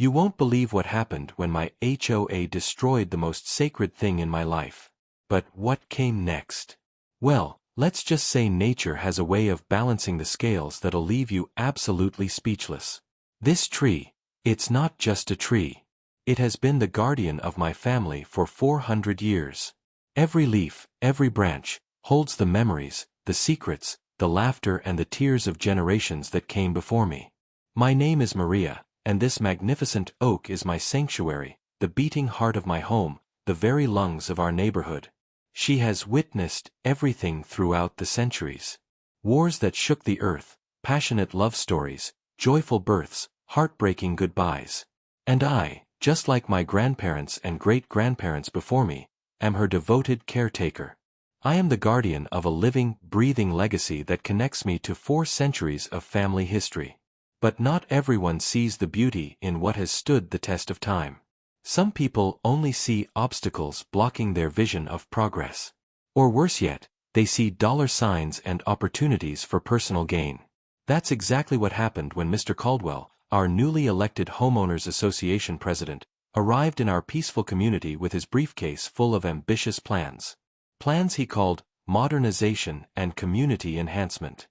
You won't believe what happened when my HOA destroyed the most sacred thing in my life. But what came next? Well, let's just say nature has a way of balancing the scales that'll leave you absolutely speechless. This tree, it's not just a tree. It has been the guardian of my family for 400 years. Every leaf, every branch, holds the memories, the secrets, the laughter and the tears of generations that came before me. My name is Maria, and this magnificent oak is my sanctuary, the beating heart of my home, the very lungs of our neighborhood. She has witnessed everything throughout the centuries. Wars that shook the earth, passionate love stories, joyful births, heartbreaking goodbyes. And I, just like my grandparents and great-grandparents before me, am her devoted caretaker. I am the guardian of a living, breathing legacy that connects me to 4 centuries of family history. But not everyone sees the beauty in what has stood the test of time. Some people only see obstacles blocking their vision of progress. Or worse yet, they see dollar signs and opportunities for personal gain. That's exactly what happened when Mr. Caldwell, our newly elected Homeowners Association president, arrived in our peaceful community with his briefcase full of ambitious plans. Plans he called modernization and community enhancement.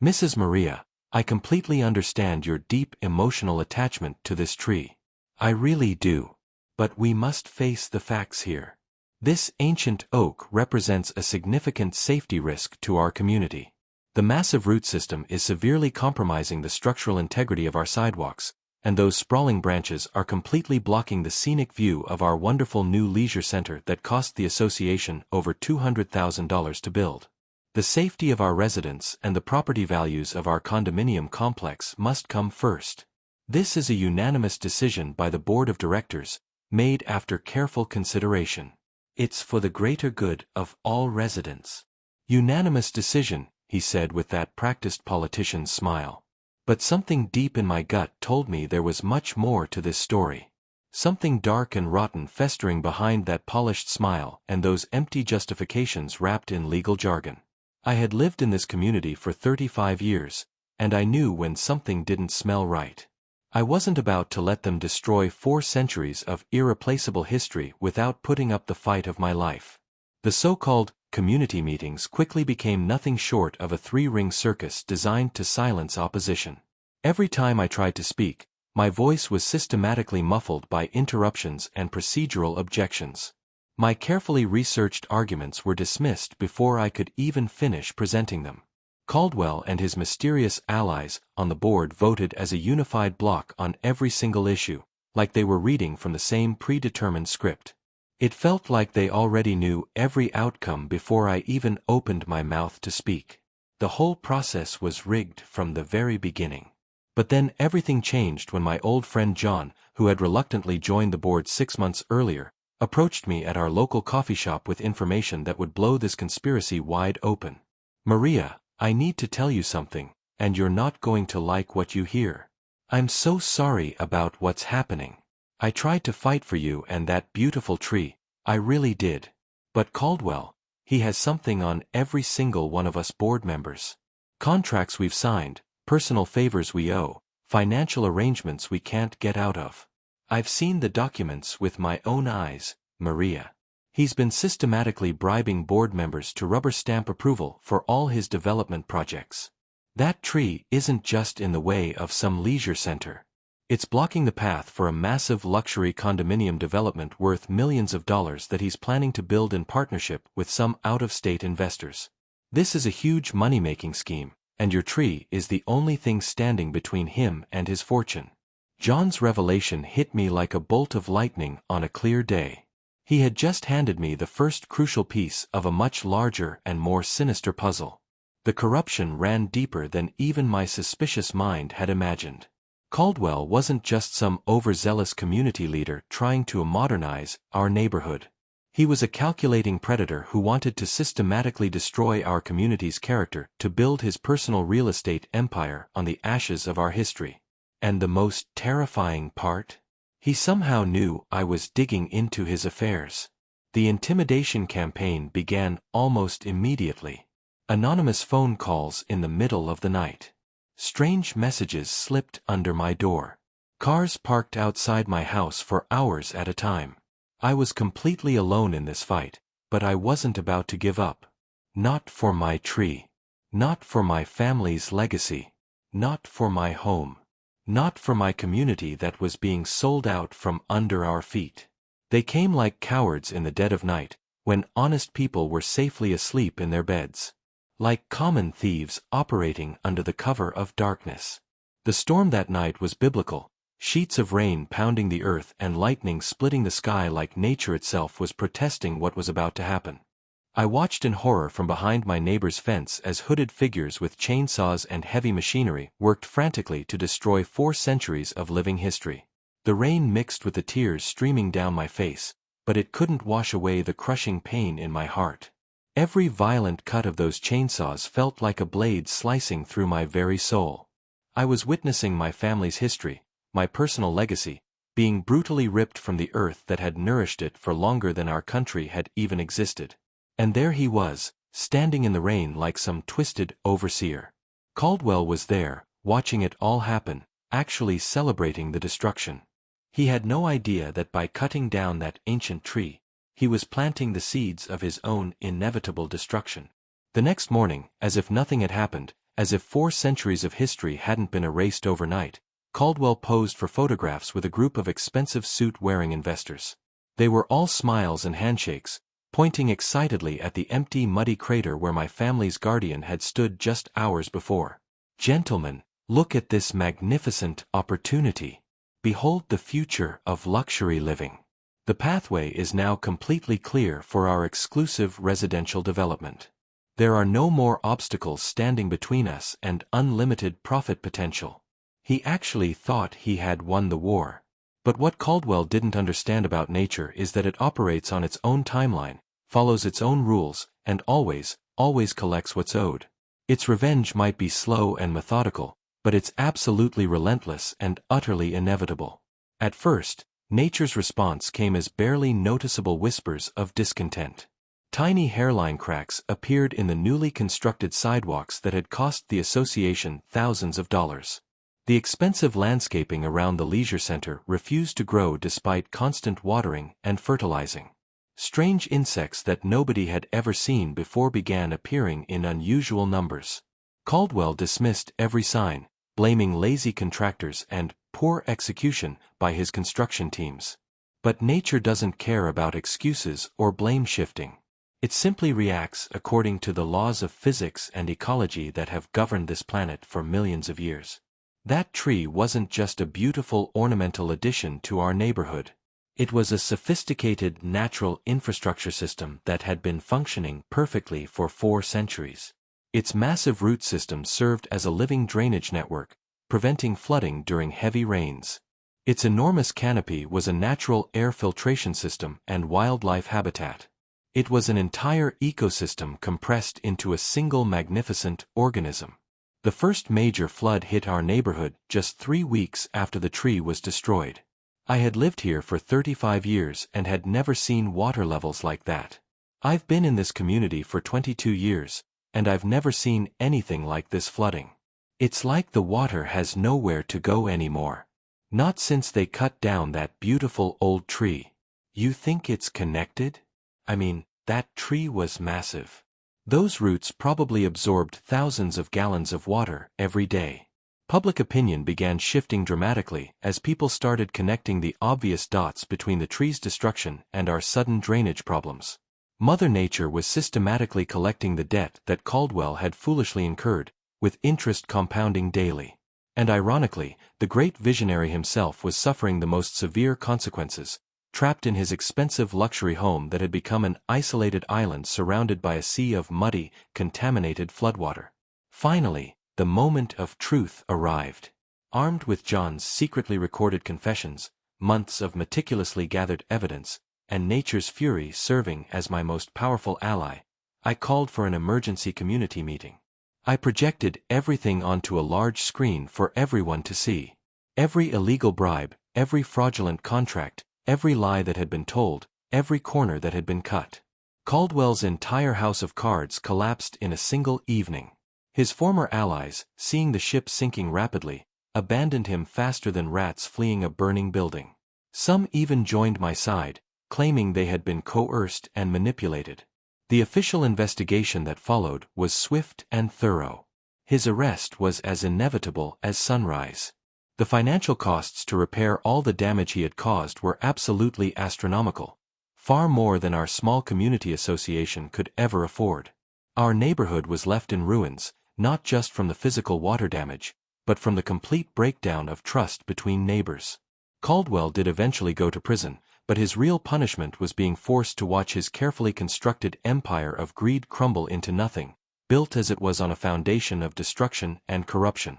Mrs. Maria, I completely understand your deep emotional attachment to this tree. I really do. But we must face the facts here. This ancient oak represents a significant safety risk to our community. The massive root system is severely compromising the structural integrity of our sidewalks, and those sprawling branches are completely blocking the scenic view of our wonderful new leisure center that cost the association over $200,000 to build. The safety of our residents and the property values of our condominium complex must come first. This is a unanimous decision by the board of directors, made after careful consideration. It's for the greater good of all residents. Unanimous decision, he said with that practiced politician's smile. But something deep in my gut told me there was much more to this story. Something dark and rotten festering behind that polished smile and those empty justifications wrapped in legal jargon. I had lived in this community for 35 years, and I knew when something didn't smell right. I wasn't about to let them destroy 4 centuries of irreplaceable history without putting up the fight of my life. The so-called community meetings quickly became nothing short of a 3-ring circus designed to silence opposition. Every time I tried to speak, my voice was systematically muffled by interruptions and procedural objections. My carefully researched arguments were dismissed before I could even finish presenting them. Caldwell and his mysterious allies on the board voted as a unified bloc on every single issue, like they were reading from the same predetermined script. It felt like they already knew every outcome before I even opened my mouth to speak. The whole process was rigged from the very beginning. But then everything changed when my old friend John, who had reluctantly joined the board 6 months earlier, approached me at our local coffee shop with information that would blow this conspiracy wide open. Maria, I need to tell you something, and you're not going to like what you hear. I'm so sorry about what's happening. I tried to fight for you and that beautiful tree, I really did. But Caldwell, he has something on every single one of us board members. Contracts we've signed, personal favors we owe, financial arrangements we can't get out of. I've seen the documents with my own eyes, Maria. He's been systematically bribing board members to rubber stamp approval for all his development projects. That tree isn't just in the way of some leisure center. It's blocking the path for a massive luxury condominium development worth millions of dollars that he's planning to build in partnership with some out-of-state investors. This is a huge money-making scheme, and your tree is the only thing standing between him and his fortune. John's revelation hit me like a bolt of lightning on a clear day. He had just handed me the first crucial piece of a much larger and more sinister puzzle. The corruption ran deeper than even my suspicious mind had imagined. Caldwell wasn't just some overzealous community leader trying to modernize our neighborhood. He was a calculating predator who wanted to systematically destroy our community's character to build his personal real estate empire on the ashes of our history. And the most terrifying part? He somehow knew I was digging into his affairs. The intimidation campaign began almost immediately. Anonymous phone calls in the middle of the night. Strange messages slipped under my door. Cars parked outside my house for hours at a time. I was completely alone in this fight, but I wasn't about to give up. Not for my tree. Not for my family's legacy. Not for my home. Not for my community that was being sold out from under our feet. They came like cowards in the dead of night, when honest people were safely asleep in their beds. Like common thieves operating under the cover of darkness. The storm that night was biblical. Sheets of rain pounding the earth and lightning splitting the sky like nature itself was protesting what was about to happen. I watched in horror from behind my neighbor's fence as hooded figures with chainsaws and heavy machinery worked frantically to destroy 4 centuries of living history. The rain mixed with the tears streaming down my face, but it couldn't wash away the crushing pain in my heart. Every violent cut of those chainsaws felt like a blade slicing through my very soul. I was witnessing my family's history, my personal legacy, being brutally ripped from the earth that had nourished it for longer than our country had even existed. And there he was, standing in the rain like some twisted overseer. Caldwell was there, watching it all happen, actually celebrating the destruction. He had no idea that by cutting down that ancient tree, he was planting the seeds of his own inevitable destruction. The next morning, as if nothing had happened, as if 4 centuries of history hadn't been erased overnight, Caldwell posed for photographs with a group of expensive suit-wearing investors. They were all smiles and handshakes, pointing excitedly at the empty muddy crater where my family's guardian had stood just hours before. "Gentlemen, look at this magnificent opportunity. Behold the future of luxury living. The pathway is now completely clear for our exclusive residential development. There are no more obstacles standing between us and unlimited profit potential." He actually thought he had won the war. But what Caldwell didn't understand about nature is that it operates on its own timeline, follows its own rules, and always collects what's owed. Its revenge might be slow and methodical, but it's absolutely relentless and utterly inevitable. At first, nature's response came as barely noticeable whispers of discontent. Tiny hairline cracks appeared in the newly constructed sidewalks that had cost the association thousands of dollars. The expensive landscaping around the leisure center refused to grow despite constant watering and fertilizing. Strange insects that nobody had ever seen before began appearing in unusual numbers. Caldwell dismissed every sign, blaming lazy contractors and poor execution by his construction teams. But nature doesn't care about excuses or blame shifting. It simply reacts according to the laws of physics and ecology that have governed this planet for millions of years. That tree wasn't just a beautiful ornamental addition to our neighborhood. It was a sophisticated natural infrastructure system that had been functioning perfectly for 4 centuries. Its massive root system served as a living drainage network, preventing flooding during heavy rains. Its enormous canopy was a natural air filtration system and wildlife habitat. It was an entire ecosystem compressed into a single magnificent organism. The first major flood hit our neighborhood just 3 weeks after the tree was destroyed. I had lived here for 35 years and had never seen water levels like that. I've been in this community for 22 years, and I've never seen anything like this flooding. It's like the water has nowhere to go anymore. Not since they cut down that beautiful old tree. You think it's connected? I mean, that tree was massive. Those roots probably absorbed thousands of gallons of water every day. Public opinion began shifting dramatically as people started connecting the obvious dots between the tree's destruction and our sudden drainage problems. Mother Nature was systematically collecting the debt that Caldwell had foolishly incurred, with interest compounding daily. And ironically, the great visionary himself was suffering the most severe consequences, trapped in his expensive luxury home that had become an isolated island surrounded by a sea of muddy, contaminated floodwater. Finally, the moment of truth arrived. Armed with John's secretly recorded confessions, months of meticulously gathered evidence, and nature's fury serving as my most powerful ally, I called for an emergency community meeting. I projected everything onto a large screen for everyone to see. Every illegal bribe, every fraudulent contract, every lie that had been told, every corner that had been cut. Caldwell's entire house of cards collapsed in a single evening. His former allies, seeing the ship sinking rapidly, abandoned him faster than rats fleeing a burning building. Some even joined my side, claiming they had been coerced and manipulated. The official investigation that followed was swift and thorough. His arrest was as inevitable as sunrise. The financial costs to repair all the damage he had caused were absolutely astronomical, far more than our small community association could ever afford. Our neighborhood was left in ruins, not just from the physical water damage, but from the complete breakdown of trust between neighbors. Caldwell did eventually go to prison, but his real punishment was being forced to watch his carefully constructed empire of greed crumble into nothing, built as it was on a foundation of destruction and corruption.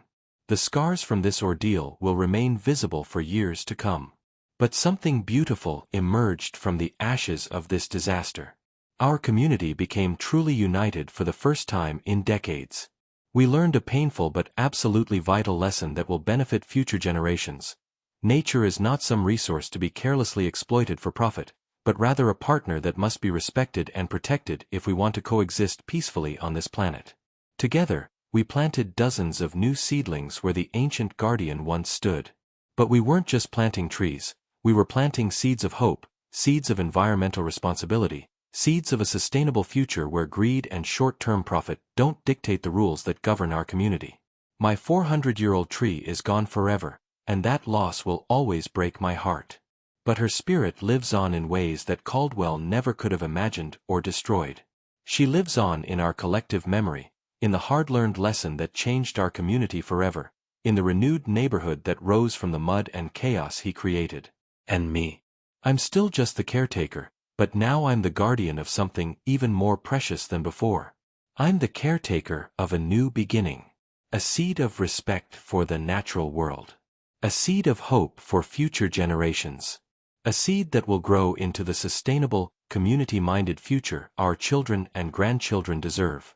The scars from this ordeal will remain visible for years to come. But something beautiful emerged from the ashes of this disaster. Our community became truly united for the first time in decades. We learned a painful but absolutely vital lesson that will benefit future generations. Nature is not some resource to be carelessly exploited for profit, but rather a partner that must be respected and protected if we want to coexist peacefully on this planet. Together, we planted dozens of new seedlings where the ancient guardian once stood. But we weren't just planting trees, we were planting seeds of hope, seeds of environmental responsibility, seeds of a sustainable future where greed and short-term profit don't dictate the rules that govern our community. My 400-year-old tree is gone forever, and that loss will always break my heart. But her spirit lives on in ways that Caldwell never could have imagined or destroyed. She lives on in our collective memory, in the hard-learned lesson that changed our community forever, in the renewed neighborhood that rose from the mud and chaos he created. And me. I'm still just the caretaker, but now I'm the guardian of something even more precious than before. I'm the caretaker of a new beginning. A seed of respect for the natural world. A seed of hope for future generations. A seed that will grow into the sustainable, community-minded future our children and grandchildren deserve.